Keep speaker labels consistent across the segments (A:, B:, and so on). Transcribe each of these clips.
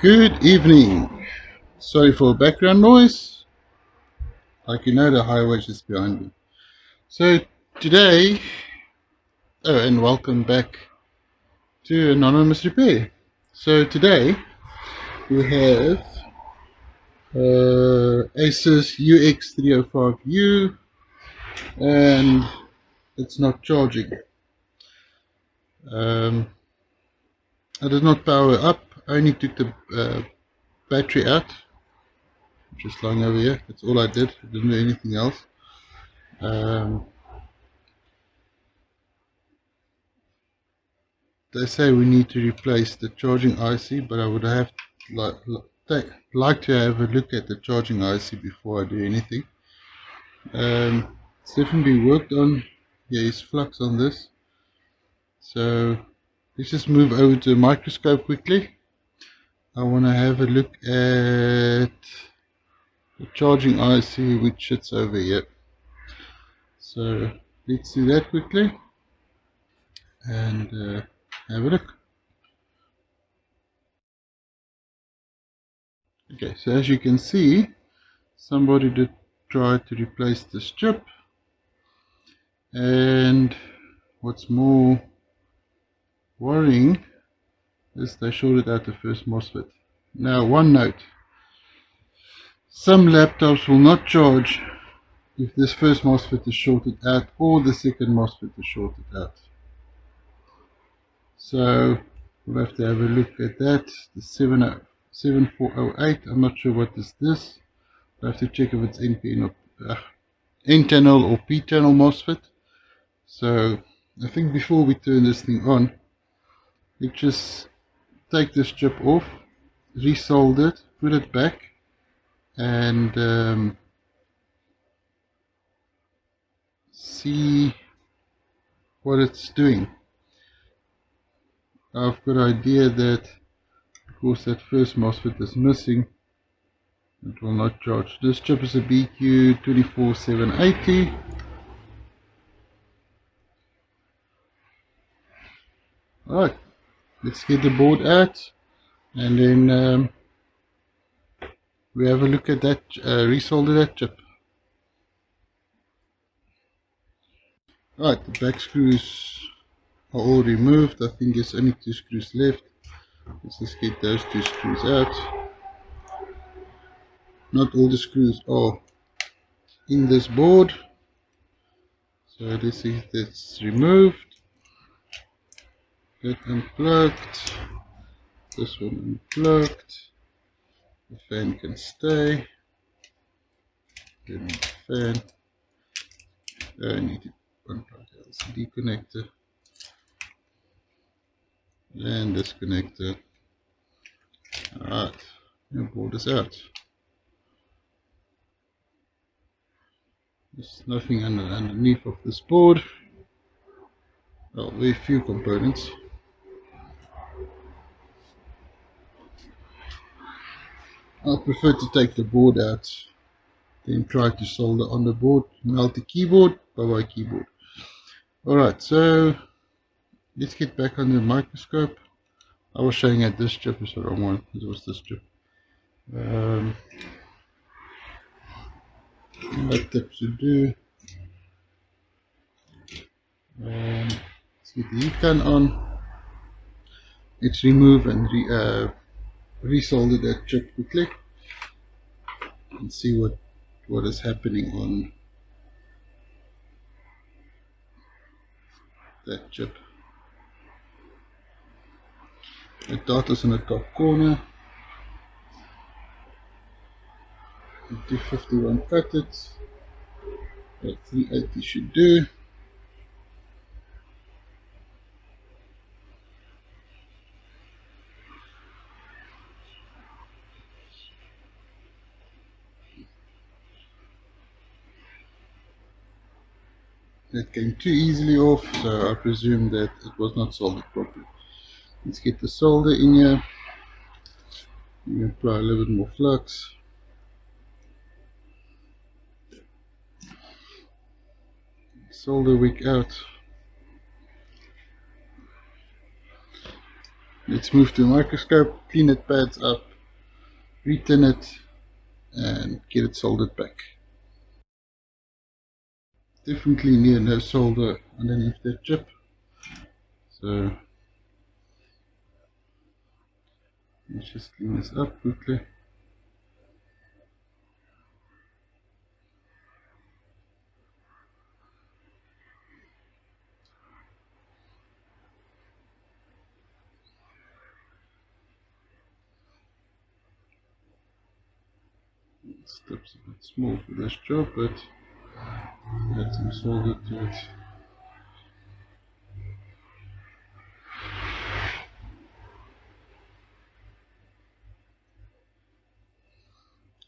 A: Good evening. Sorry for background noise. Like you know, the highway is just behind me. So today, and welcome back to Anonymous Repair. So today we have Asus UX305U, and it's not charging. I did not power up. I only took the battery out, just lying over here. That's all I did. I didn't do anything else. They say we need to replace the charging IC, but I would have like to have a look at the charging IC before I do anything. It's definitely worked on. There is Flux on this. So let's just move over to a microscope quickly. I want to have a look at the charging IC, which sits over here. So let's do that quickly and have a look. Okay, so as you can see, somebody did try to replace this chip, and what's more worrying is they shorted out the first MOSFET. Now, one note: some laptops will not charge if this first MOSFET is shorted out or the second MOSFET is shorted out. So we'll have to have a look at that. The 7408, I'm not sure what is this. I have to check if it's N-channel or P-channel MOSFET. So I think before we turn this thing on, let's just take this chip off, resolder it, put it back, and see what it's doing. I've got an idea that because that first MOSFET is missing, it will not charge. This chip is a BQ24780. Alright, let's get the board out, and then we have a look at that, resolder that chip. Alright, the back screws are all removed. I think there's only 2 screws left. Let's just get those 2 screws out. Not all the screws are in this board, so let's see if that's removed. That unplugged, this one unplugged, the fan can stay, then the fan, I need to unplug the LCD connector, and this connector. Alright, the board is out. There's nothing underneath of this board. Well, very few components. I prefer to take the board out, then try to solder on the board, melt the keyboard, bye-bye keyboard. Alright, so let's get back on the microscope. I was showing that this chip is the wrong one. It was this chip. What tips to do? Let's get the heat gun on. Let's remove and resolder that chip quickly and see what is happening on that chip. The dot is in the top corner. 251 cut it. That 380 should do. That came too easily off, so I presume that it was not soldered properly. Let's get the solder in here. You apply a little bit more flux. Solder wick out. Let's move to the microscope, clean the pads up, return it, and get it soldered back. Definitely near no solder underneath that chip, so let's just clean this up quickly. Steps a bit small for this job, but add some solder to it.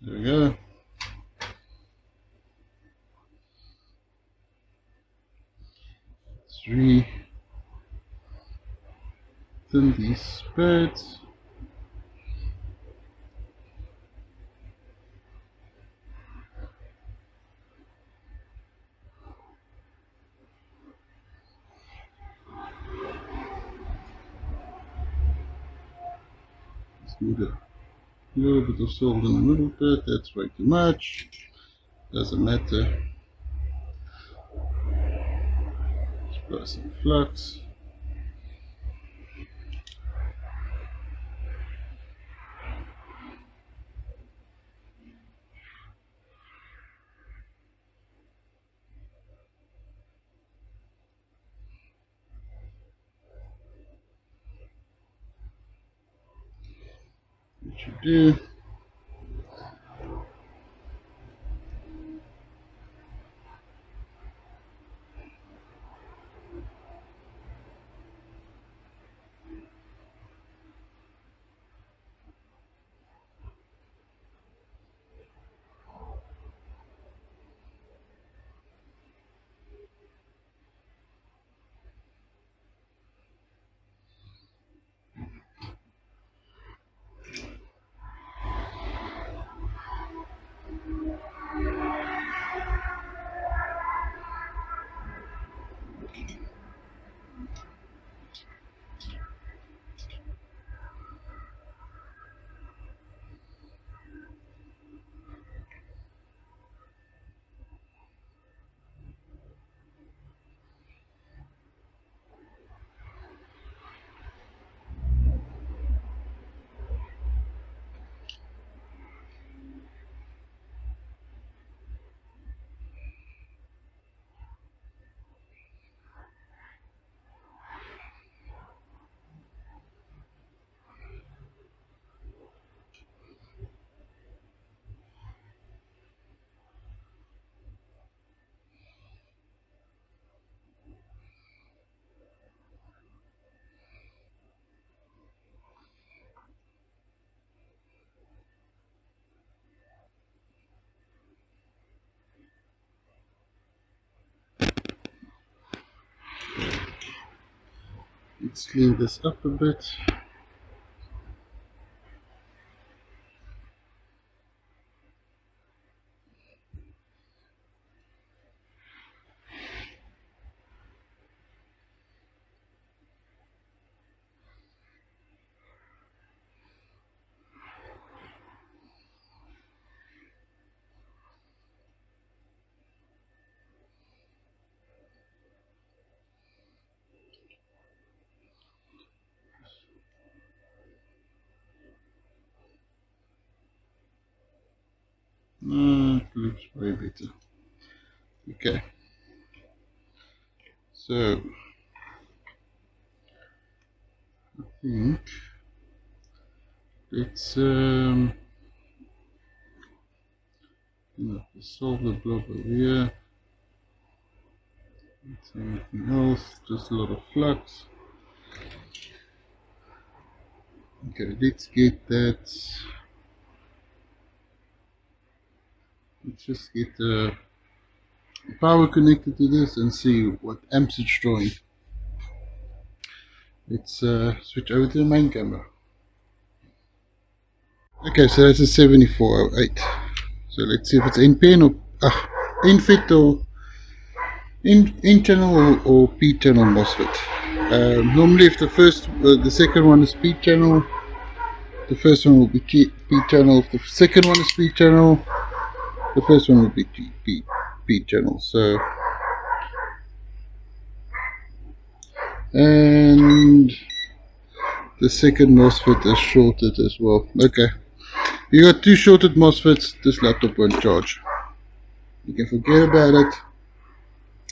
A: There we go. Let's re-thin these pads. Just need a little bit of solder in the middle bit. That's way too much. Doesn't matter. Apply some flux. What you do. Let's clean this up a bit. Looks way better. Okay, so I think let's solve the blob over here. It's anything else, just a lot of flux. Okay, let's get that. Let's just get the power connected to this and see what amps it's drawing. Let's switch over to the main camera. Okay, so that's a 7408. So let's see if it's NPN or InFit or in-channel or P-channel MOSFET. Normally if the second one is P-channel, The first one will be P channel. If the second one is P channel, the first one will be P channel. So, and the second MOSFET is shorted as well. Okay, you got two shorted MOSFETs. This laptop won't charge. You can forget about it.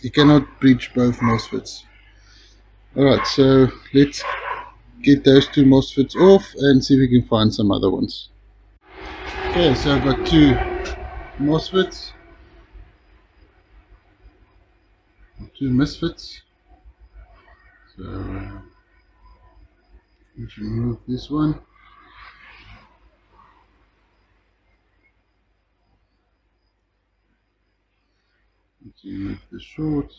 A: You cannot breach both MOSFETs. Alright, so let's get those two MOSFETs off and see if we can find some other ones. Okay, so I've got two MOSFETs, two misfits. So let's remove this one. Let's remove the short.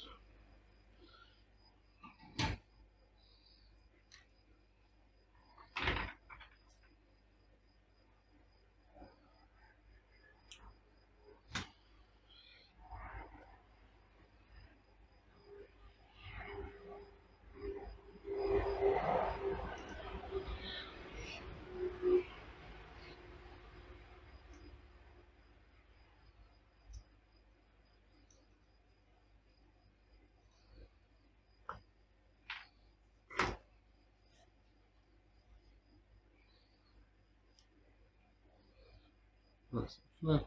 A: Plus Flux.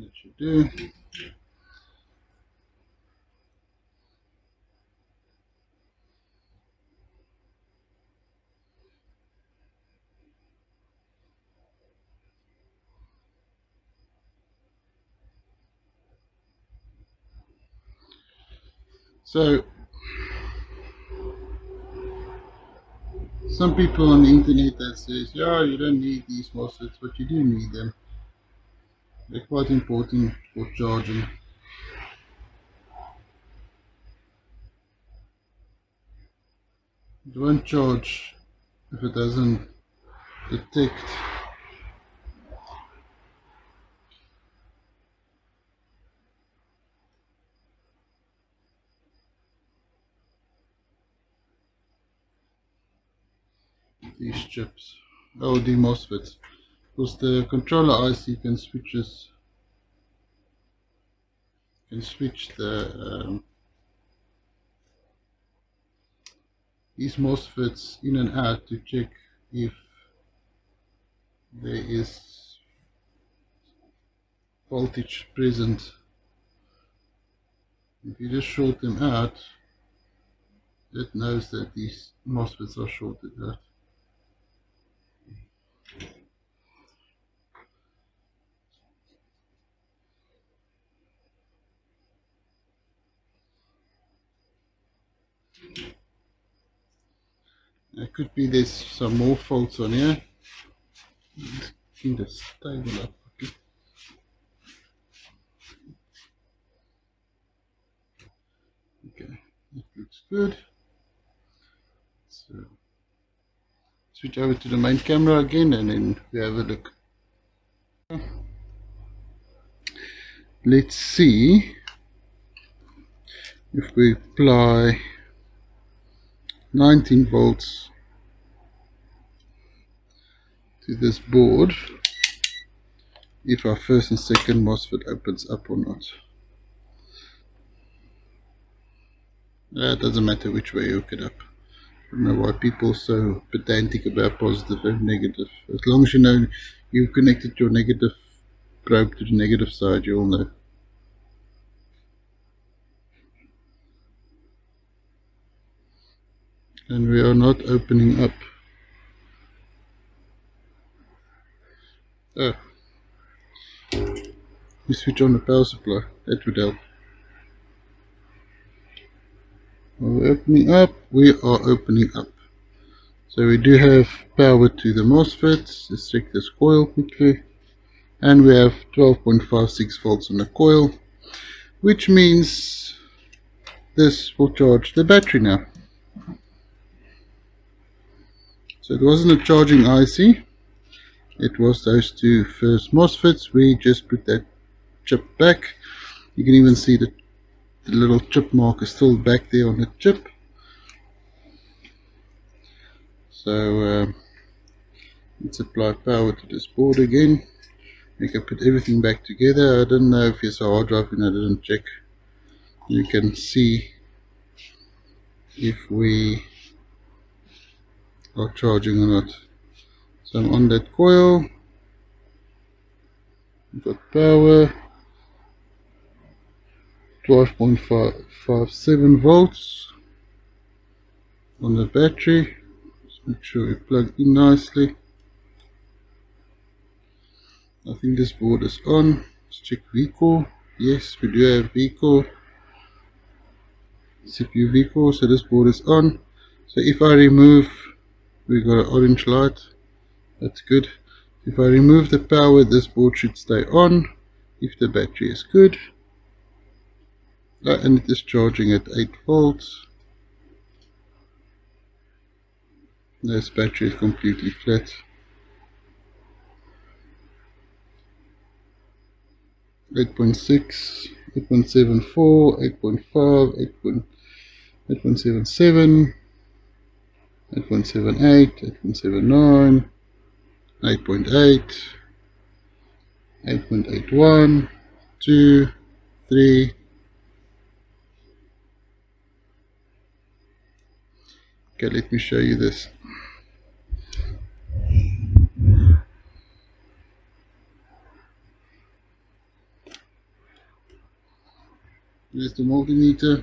A: That should do. So some people on the internet that says, yeah, you don't need these MOSFETs, but you do need them. They're quite important for charging. It won't charge if it doesn't detect these chips. Oh, the MOSFETs. Because the controller IC can switch the these MOSFETs in and out to check if there is voltage present. If you just short them out, it knows that these MOSFETs are shorted out. It could be there's some more faults on here. Let's clean this table up. Okay, that looks good. So switch over to the main camera again and then we have a look. Let's see if we apply 19 volts to this board, if our first and second MOSFET opens up or not. It doesn't matter which way you hook it up. I don't know why people are so pedantic about positive and negative. As long as you know you've connected your negative probe to the negative side, you'll know. And we are not opening up. Oh, we switch on the power supply, that would help. Are we opening up? We are opening up. So we do have power to the MOSFETs. Let's check this coil quickly. And we have 12.56 volts on the coil, which means this will charge the battery now. So it wasn't a charging IC, it was those two first MOSFETs. We just put that chip back. You can even see the little chip mark is still back there on the chip. So let's apply power to this board again. We can put everything back together. I don't know if there's a hard drive in, I didn't check. You can see if we are charging or not. So I'm on that coil, we've got power, 12.57 volts on the battery. Just make sure we plug in nicely. I think this board is on. Let's check VCore. Yes, we do have VCore, CPU VCore, so this board is on. So if I remove, we got an orange light, that's good. If I remove the power, this board should stay on if the battery is good. And it is charging at 8 volts. This battery is completely flat. 8.6, 8.74, 8.5, 8.77, 8.78, 8.79, 8.8, 8.81, 2, 3. Okay, let me show you this. Here's the multimeter,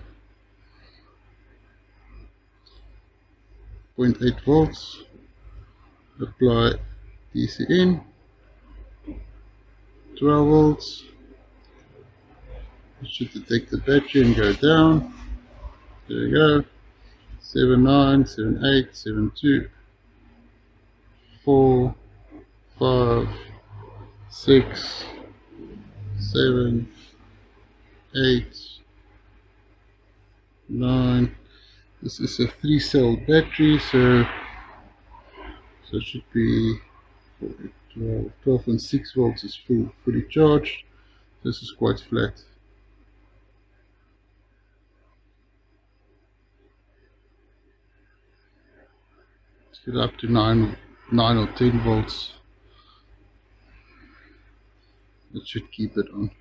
A: 0.8 volts. Apply DC in, 12 volts. It should detect the battery and go down. There we go. 79, 78, 72, 4, 5, 6, 7, 8, 9. This is a 3-cell battery, so it should be 12.6 volts is fully charged. This is quite flat. Let's get up to 9 or 10 volts. That should keep it on.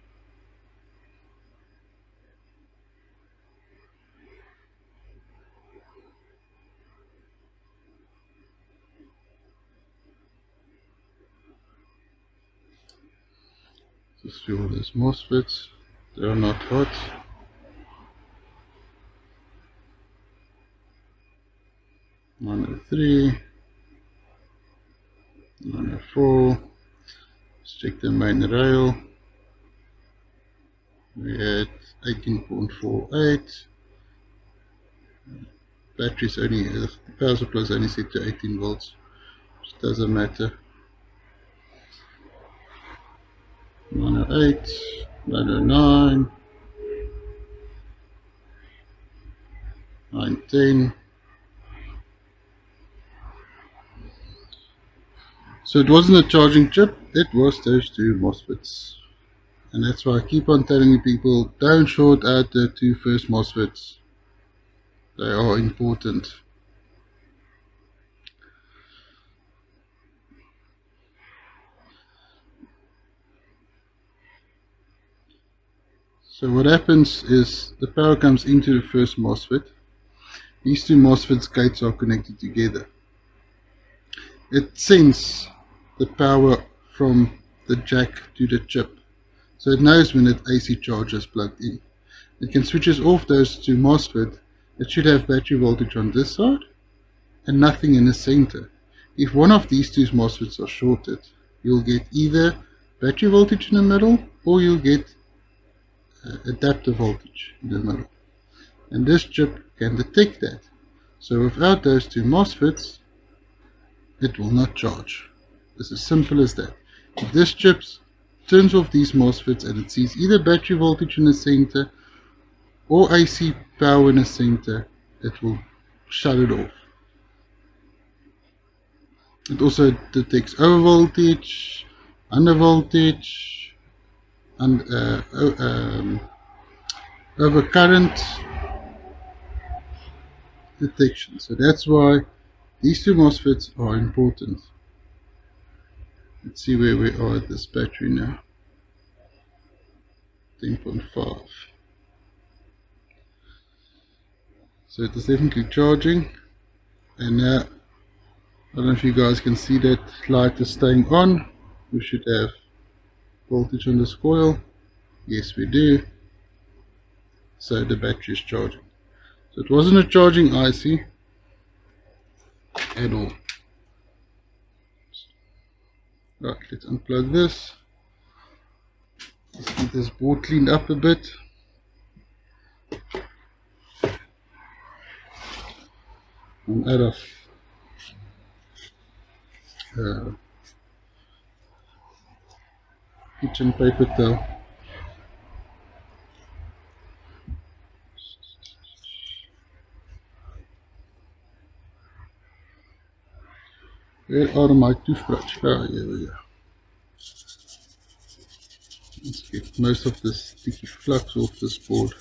A: Just fuel these MOSFETs, they are not hot. Nine 3, 904. Let's check the main rail. We had 18.48. Batteries only, the power supply is only set to 18 volts. It doesn't matter. 908, 909, 910. So it wasn't a charging chip, it was those two MOSFETs. And that's why I keep on telling people, don't short out the two first MOSFETs. They are important. So what happens is the power comes into the first MOSFET. These two MOSFETs gates are connected together. It sends the power from the jack to the chip. So it knows when that AC charger is plugged in. It can switches off those two MOSFET. It should have battery voltage on this side and nothing in the center. If one of these two MOSFETs are shorted, you'll get either battery voltage in the middle or you'll get adapter voltage in the middle. And this chip can detect that. So without those two MOSFETs, it will not charge. It's as simple as that. If this chip turns off these MOSFETs and it sees either battery voltage in the center or AC power in the center, it will shut it off. It also detects over voltage, under voltage, and over current detection. So that's why these two MOSFETs are important. Let's see where we are at this battery now. 10.5. So it is definitely charging, and now I don't know if you guys can see that light is staying on. We should have voltage on this coil. Yes, we do. So the battery is charging. So it wasn't a charging IC at all. Right, let's unplug this. Let's get this board cleaned up a bit. I'm out of kitchen paper towel. Where are my toothbrush? Oh, here we go. Let's get most of this sticky flux off this board.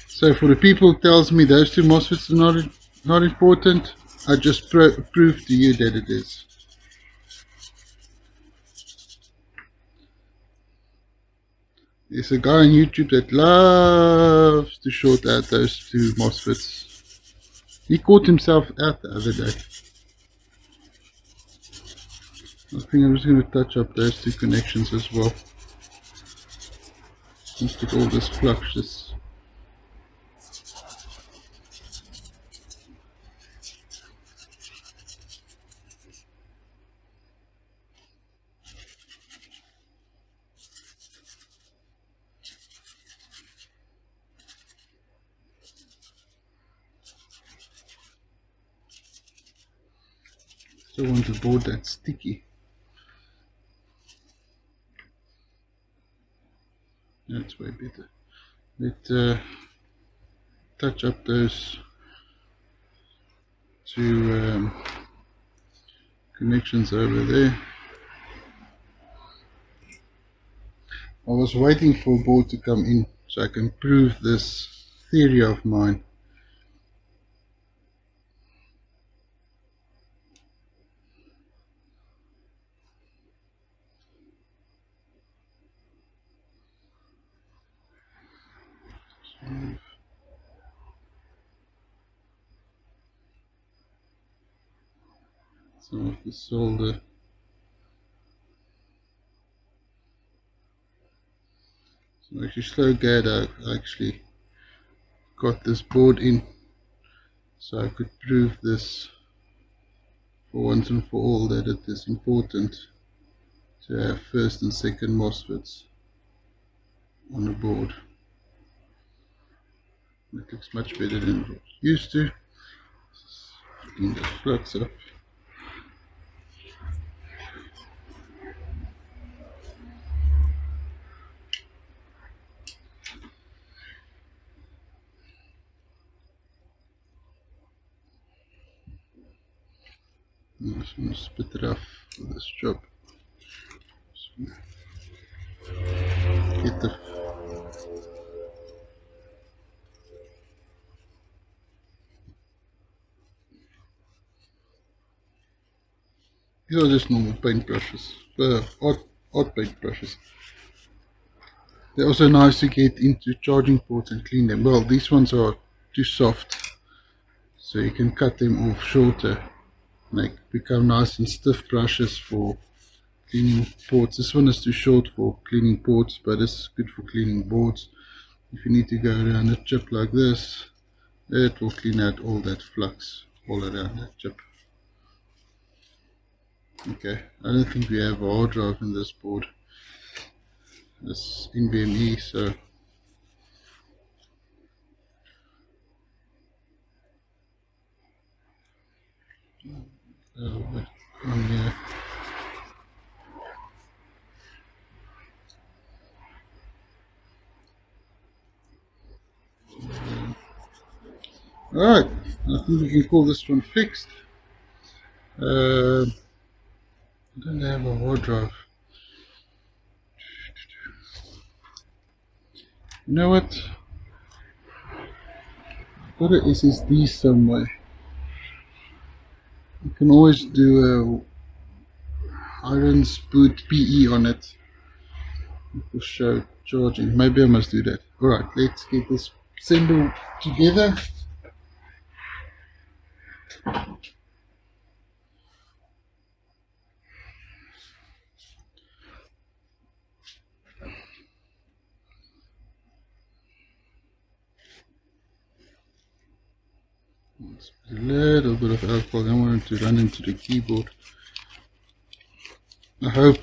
A: So for the people who tells me those two MOSFETs are not important, I just prove to you that it is. There's a guy on YouTube that loves to short out those two MOSFETs. He caught himself out the other day. I think I'm just going to touch up those two connections as well. Let's get all this flux. Still want a board that's sticky. That's way better. Let's touch up those two connections over there. I was waiting for a board to come in so I can prove this theory of mine. Some of the solder. So actually slow gad I actually got this board in so I could prove this for once and for all that it is important to have first and second MOSFETs on the board. It looks much better than it used to. Clean the flux up. I'm just going to spit it off for this job. Get the these are just normal paint brushes, odd paint brushes. They're also nice to get into charging ports and clean them. Well, these ones are too soft, so you can cut them off shorter. Like become nice and stiff brushes for cleaning ports. This one is too short for cleaning ports, but it's good for cleaning boards. If you need to go around a chip like this, it will clean out all that flux all around that chip. Okay, I don't think we have a hard drive in this board. It's NVMe, so But on here. Alright, I think we can call this one fixed. I don't have a hard drive. You know what? I've got an SSD somewhere. You can always do a iron boot PE on it. It will show charging. Maybe I must do that. Alright, let's get this assembled together. Let's put a little bit of alcohol. I don't want it to run into the keyboard. I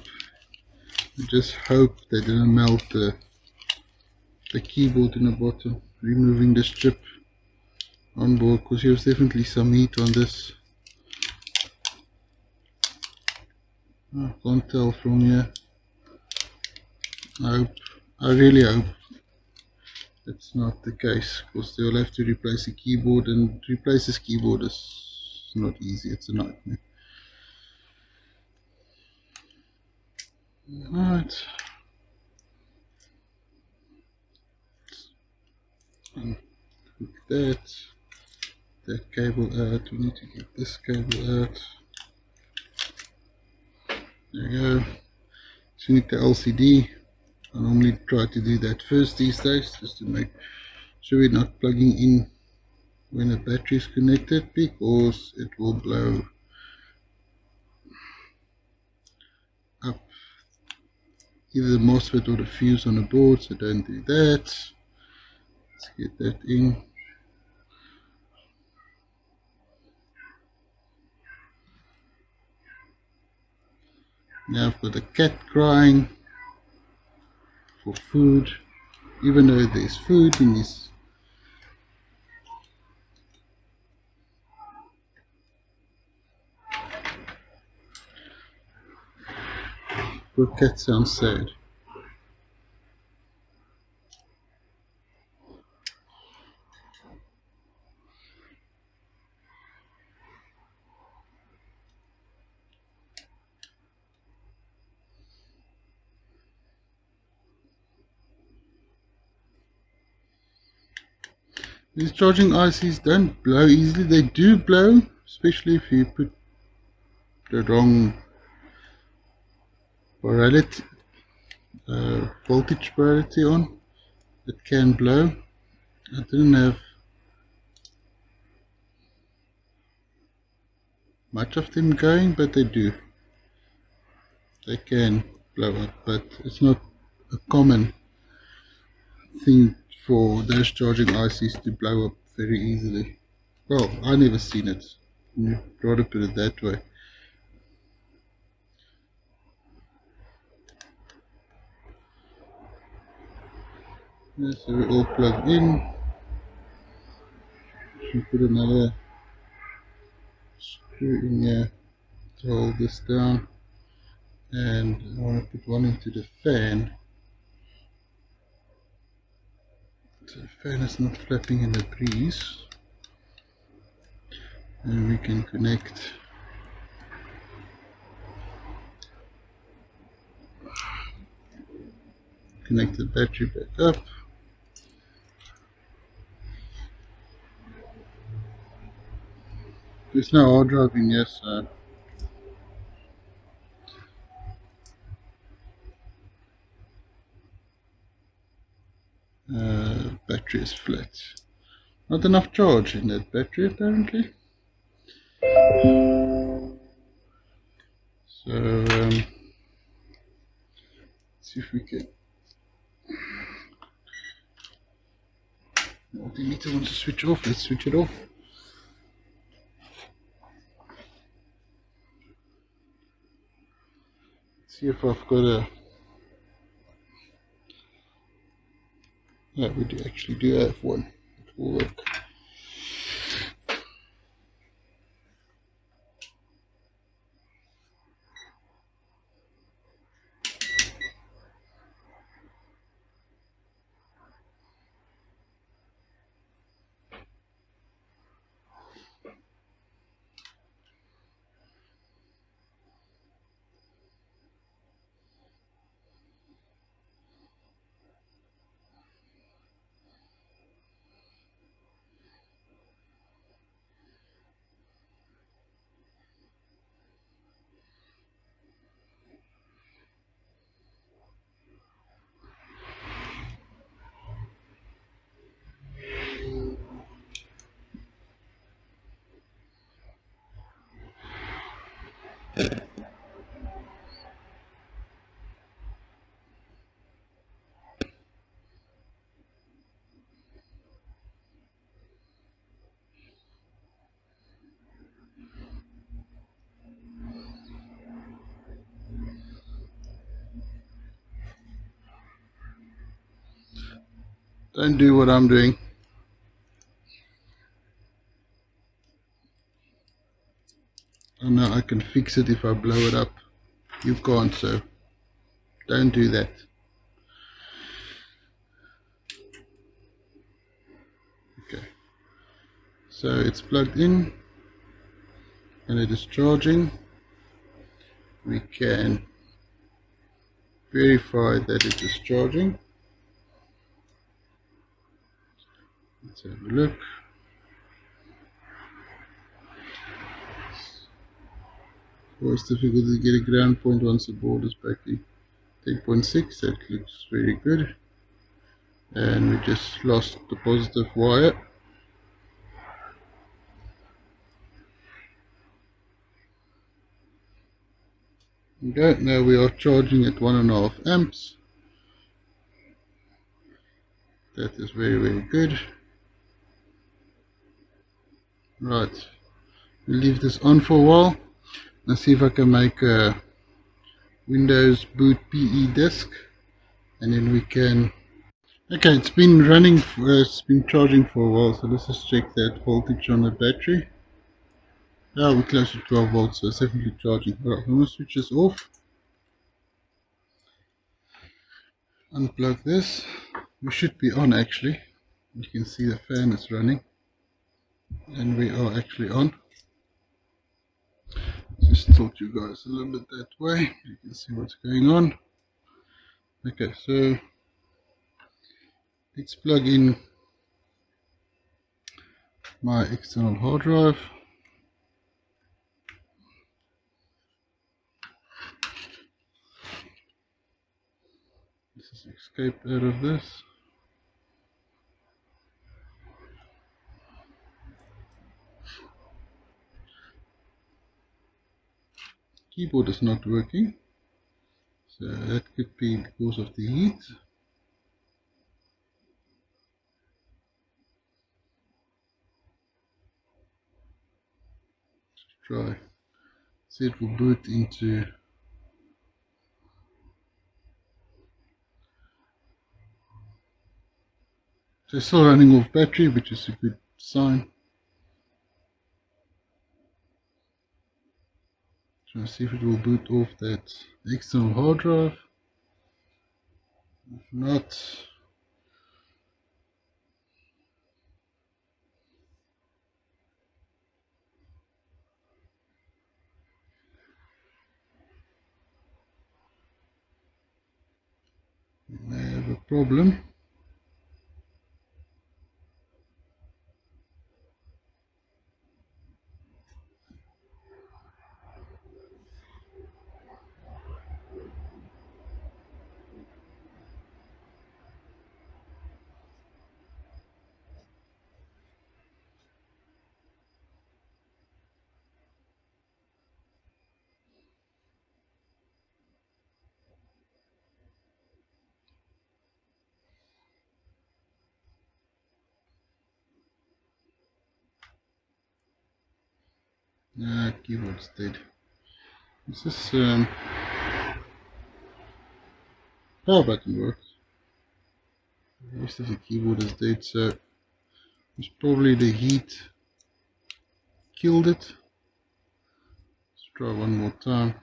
A: just hope they didn't melt the keyboard in the bottom. Removing the strip on board, because there's definitely some heat on this. I can't tell from here. I really hope it's not the case, because they'll have to replace the keyboard, and to replace this keyboard is not easy. It's a nightmare. Alright. And hook that cable out. We need to get this cable out. There we go. Connect the LCD. I normally try to do that first these days, just to make sure we're not plugging in when the battery is connected, because it will blow up either the MOSFET or the fuse on the board, so don't do that. Let's get that in. Now I've got a cat crying for food, even though there's food in this. Poor cat sounds sad. These charging ICs don't blow easily. They do blow, especially if you put the wrong polarity, voltage polarity on. It can blow. I didn't have much of them going, but they do. They can blow up, but it's not a common thing for those charging ICs to blow up very easily. Well, I never seen it. I'd rather put it that way. Yeah, so we all plug in. Should put another screw in here to hold this down, and I want to put one into the fan, so the fan is not flapping in the breeze, and we can connect the battery back up. There's no hard drive in here, so battery is flat. Not enough charge in that battery apparently. So let's see if we can. Multimeter wants to switch off. Let's switch it off. Let's see if I've got a. Yeah, we actually do have one. It will work. Don't do what I'm doing. I know I can fix it if I blow it up. You can't, so don't do that. Okay, so it's plugged in and it is charging. We can verify that it is charging. Let's have a look. Always difficult to get a ground point once the board is back in 10.6. That looks very good. And we just lost the positive wire. Okay, now we are charging at 1.5 amps. That is very good. Right, we'll leave this on for a while. Let's see if I can make a Windows boot PE disk, and then we can. Okay, it's been running, it's been charging for a while, so let's just check that voltage on the battery. Yeah, we're close to 12 volts, so it's definitely charging. Alright, I'm going to switch this off. Unplug this. We should be on actually. You can see the fan is running. And we are actually on. Just tilt you guys a little bit that way. You can see what's going on. Okay, so let's plug in my external hard drive. Let's just escape out of this. Keyboard is not working, so that could be because of the heat. Let's try. See, it will boot into. So it's still running off battery, which is a good sign. Trying to see if it will boot off that external hard drive. If not, we may have a problem. Keyboard's dead. This is power button works. The rest of the keyboard is dead, so it's probably the heat killed it. Let's try one more time.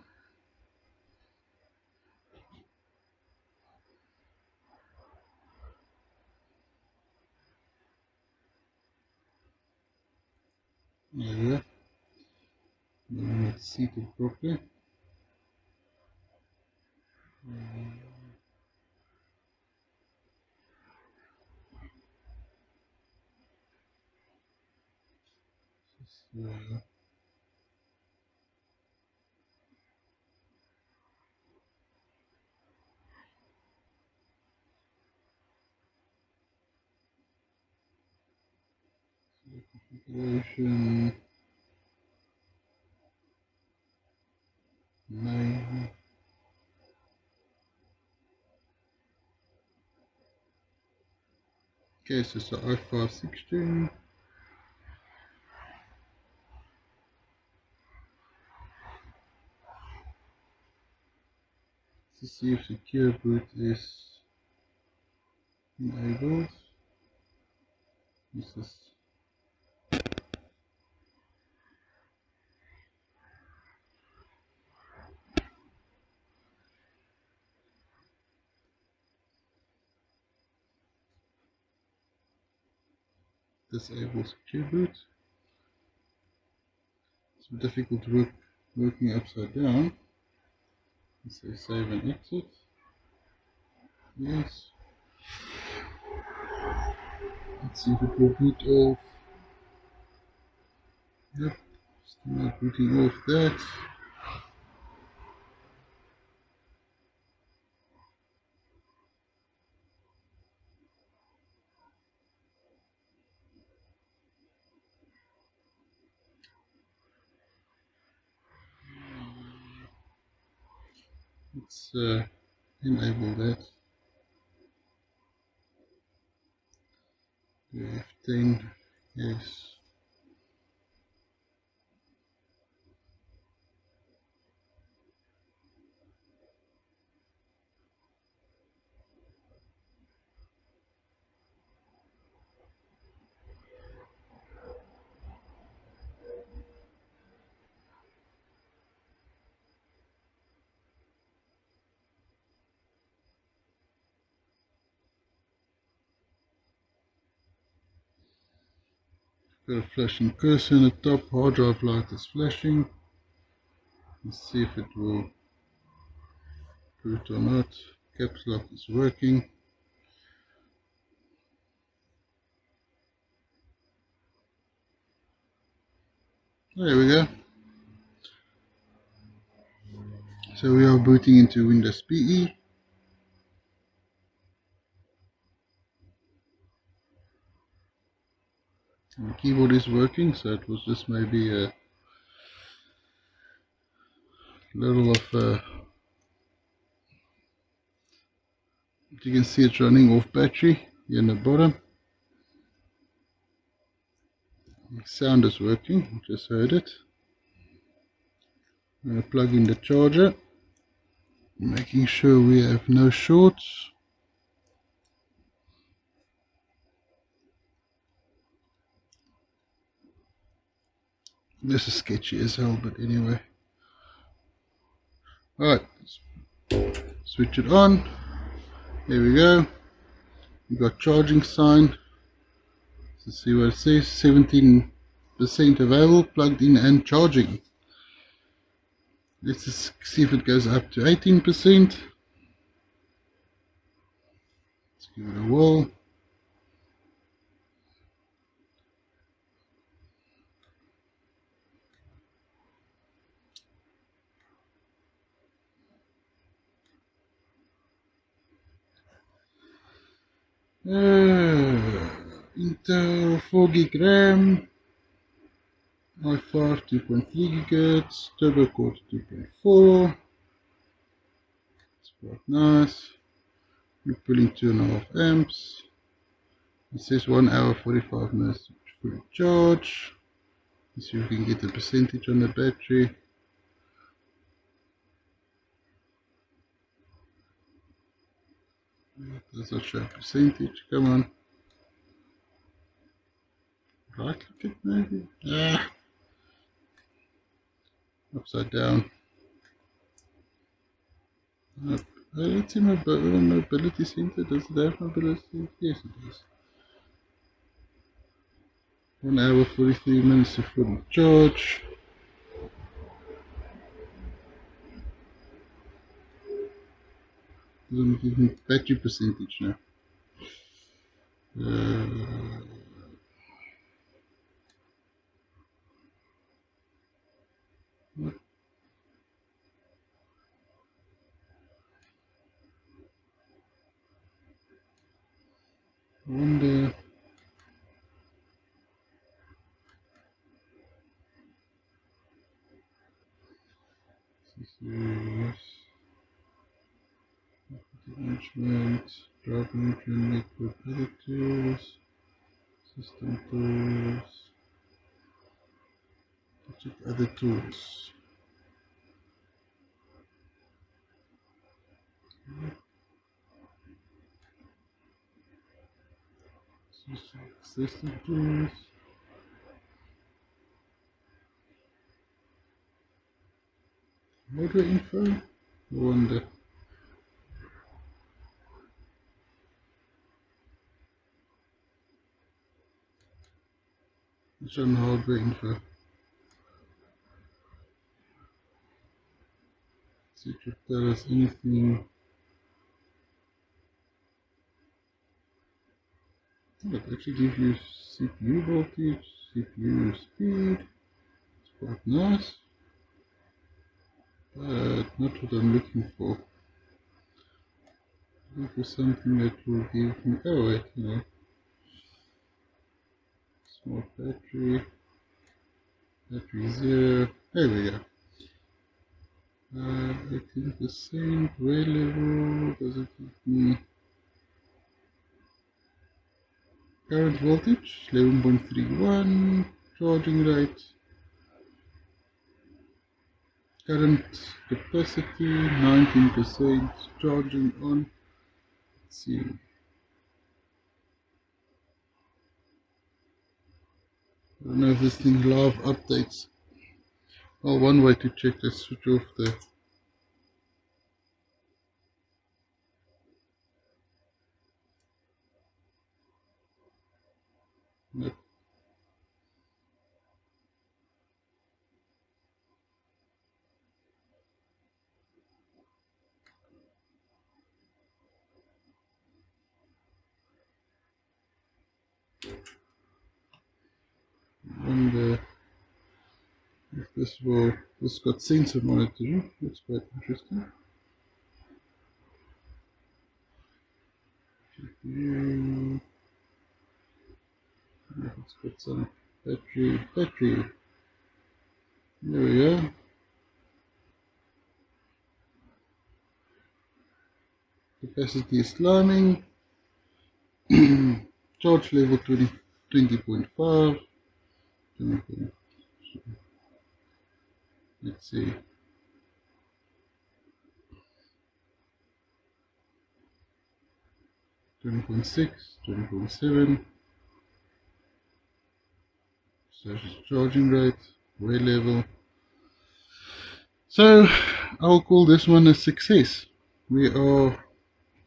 A: There we go. Now it's seated properly. Configuration. Okay, so it's the i5 16. Let's see if secure boot is enabled. This is disable secure boot. It's difficult working upside down. Let's say save and exit. Yes. Let's see if it will boot off. Yep, still not booting off that. Let's enable that. F10, yes. Got a flashing cursor in the top, hard drive light is flashing. Let's see if it will boot or not. Caps lock is working. There we go. So we are booting into Windows PE. And the keyboard is working, so it was just maybe a little of you can see it's running off battery here in the bottom. Sound is working, just heard it. I'm going to plug in the charger, making sure we have no shorts. This is sketchy as hell, but anyway. Alright, switch it on. There we go. We've got charging sign. Let's see what it says. 17% available, plugged in and charging. Let's just see if it goes up to 18%. Let's give it a whirl. Intel 4 gig RAM, i5 2.3 GHz, turbo core 2.4. It's quite nice. We're pulling 2.5 amps. It says 1 hour 45 minutes to fully charge. Let's see if we can get the percentage on the battery. It does not show percentage. Come on. Right click it maybe. Upside down. Let's see my mobility center. Does it have mobility? Yes, it does. 1 hour 43 minutes to fully charge. Doesn't give me battery percentage now. I wonder. Yes. management, drive management, network other tools, system tools, check other tools. System tools. Hardware info. I wonder. It's on hardware info. See if it tells us anything. It actually gives you CPU voltage, CPU speed. It's quite nice. But not what I'm looking for. Looking for something that will give me. Oh wait, no. Small battery. Battery 0. There we go. 18% wear level. Does it give me current voltage? 11.31. Charging rate. Current capacity 19%. Charging on. Let's see. I don't know if this thing live updates. Well, one way to check, let's switch off the nope. Wonder if this will. This got sensor monitoring. That's quite interesting. GPU. It's got some battery. There we go. Capacity is climbing. Charge level 20.5. Let's see. 20.6, 20.7. Charging rate, wear level. So I'll call this one a success. We are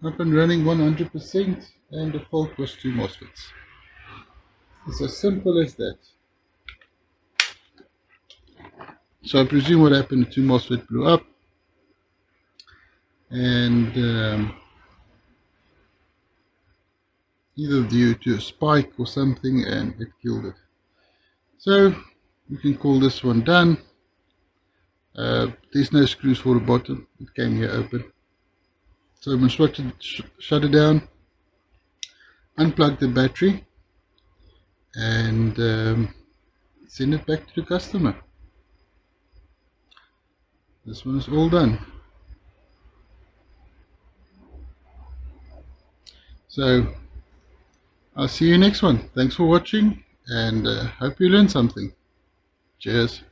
A: up and running 100%, and the fault was 2 MOSFETs. It's as simple as that. So I presume what happened, the 2 MOSFET blew up, and either due to a spike or something, and it killed it. So we can call this one done. There's no screws for the bottom, it came here open. So I'm instructed to shut it down, unplug the battery, and send it back to the customer. This one is all done. So I'll see you next one. Thanks for watching, and hope you learned something. Cheers.